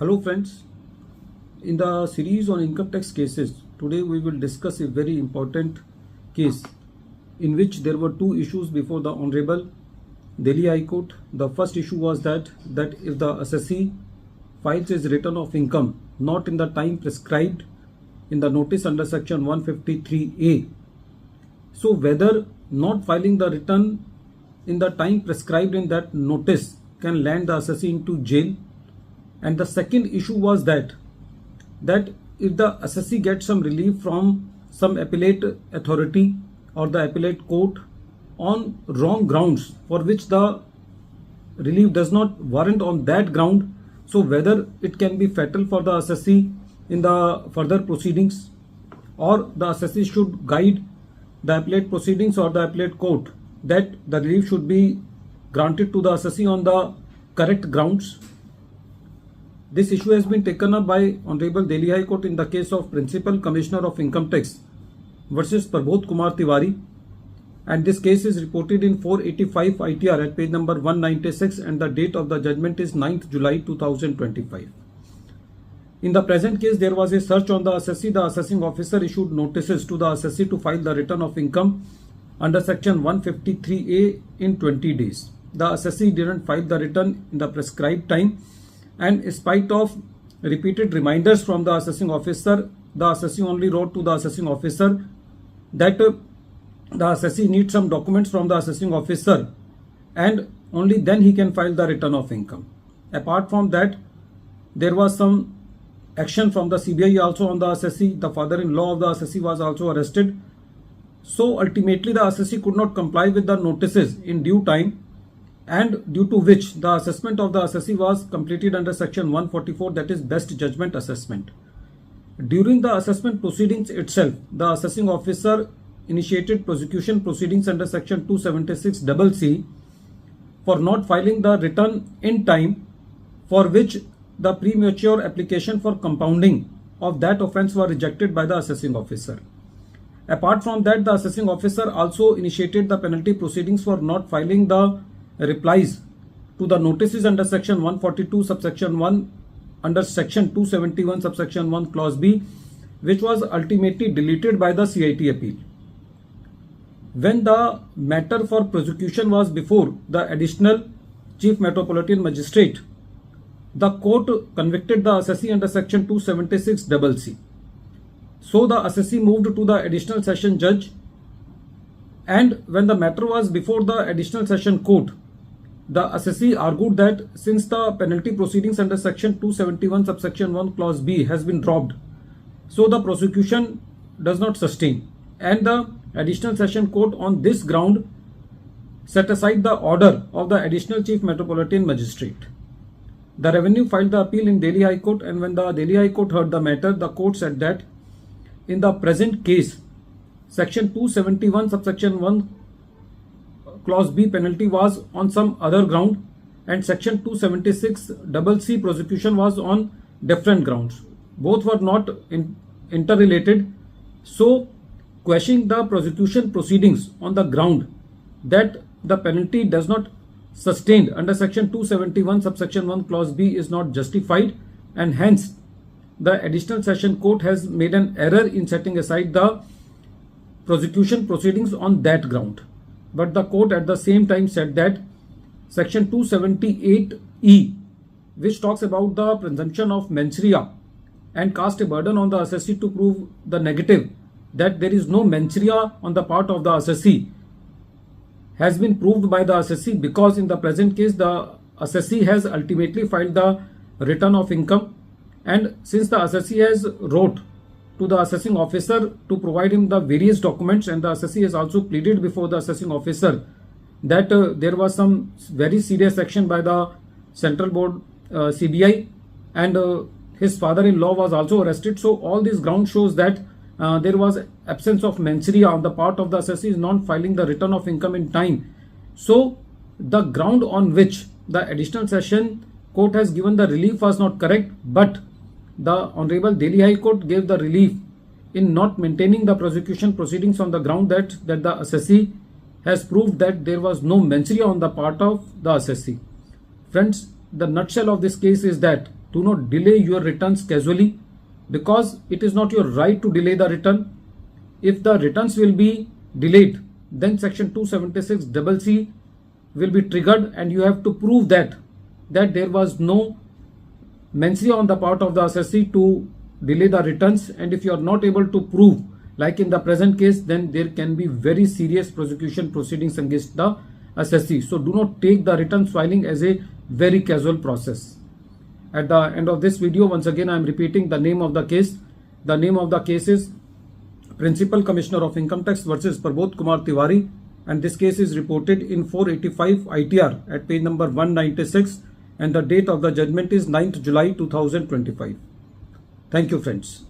Hello friends, in the series on income tax cases, today we will discuss a very important case in which there were two issues before the Honorable Delhi High Court. The first issue was that if the assessee files his return of income not in the time prescribed in the notice under section 153A, so whether not filing the return in the time prescribed in that notice can land the assessee into jail. And the second issue was that if the assessee gets some relief from some appellate authority or the appellate court on wrong grounds for which the relief does not warrant on that ground, so whether it can be fatal for the assessee in the further proceedings, or the assessee should guide the appellate proceedings or the appellate court that the relief should be granted to the assessee on the correct grounds. This issue has been taken up by Honorable Delhi High Court in the case of Principal Commissioner of Income Tax versus Prabodh Kumar Tiwari, and this case is reported in 485 ITR at page number 196, and the date of the judgment is 9th July 2025. In the present case, there was a search on the assessee. The assessing officer issued notices to the assessee to file the return of income under section 153A in 20 days. The assessee didn't file the return in the prescribed time, and in spite of repeated reminders from the assessing officer, the assessee only wrote to the assessing officer that the assessee needs some documents from the assessing officer and only then he can file the return of income. Apart from that, there was some action from the CBI also on the assessee. The father-in-law of the assessee was also arrested. So ultimately the assessee could not comply with the notices in due time, and due to which the assessment of the assessee was completed under section 144, that is best judgment assessment. During the assessment proceedings itself, the assessing officer initiated prosecution proceedings under section 276CC for not filing the return in time, for which the premature application for compounding of that offence was rejected by the assessing officer. Apart from that, the assessing officer also initiated the penalty proceedings for not filing the replies to the notices under section 142 subsection 1 under section 271 subsection 1 clause B, which was ultimately deleted by the CIT appeal. When the matter for prosecution was before the additional Chief Metropolitan Magistrate, the court convicted the assessee under section 276CC. So the assessee moved to the additional session judge, and when the matter was before the additional session court, the assessee argued that since the penalty proceedings under section 271 subsection 1 clause B has been dropped, so the prosecution does not sustain, and the additional session court on this ground set aside the order of the additional Chief Metropolitan Magistrate. The revenue filed the appeal in Delhi High Court, and when the Delhi High Court heard the matter, the court said that in the present case, section 271 subsection 1 clause B penalty was on some other ground, and section 276CC prosecution was on different grounds. Both were not interrelated. So quashing the prosecution proceedings on the ground that the penalty does not sustained under section 271 subsection 1 clause B is not justified, and hence the additional session court has made an error in setting aside the prosecution proceedings on that ground. But the court at the same time said that section 278E, which talks about the presumption of mens rea and cast a burden on the assessee to prove the negative, that there is no mens rea on the part of the assessee, has been proved by the assessee, because in the present case the assessee has ultimately filed the return of income, and since the assessee has wrote to the assessing officer to provide him the various documents, and the assessee has also pleaded before the assessing officer that there was some very serious action by the Central Board CBI, and his father-in-law was also arrested. So all these ground shows that there was absence of mens rea on the part of the assessee not filing the return of income in time. So the ground on which the additional session court has given the relief was not correct, but the Honorable Delhi High Court gave the relief in not maintaining the prosecution proceedings on the ground that the assessee has proved that there was no mens rea on the part of the assessee. Friends, the nutshell of this case is that Do not delay your returns casually, because it is not your right to delay the return. If the returns will be delayed, then section 276CC will be triggered, and you have to prove that there was no mention on the part of the assessee to delay the returns. And if you are not able to prove, like in the present case, then there can be very serious prosecution proceedings against the assessee. So do not take the return filing as a very casual process. At the end of this video, once again I am repeating the name of the case. The name of the case is Principal Commissioner of Income Tax versus Prabodh Kumar Tiwari, and this case is reported in 485 ITR at page number 196, and the date of the judgment is 9th July 2025. Thank you, friends.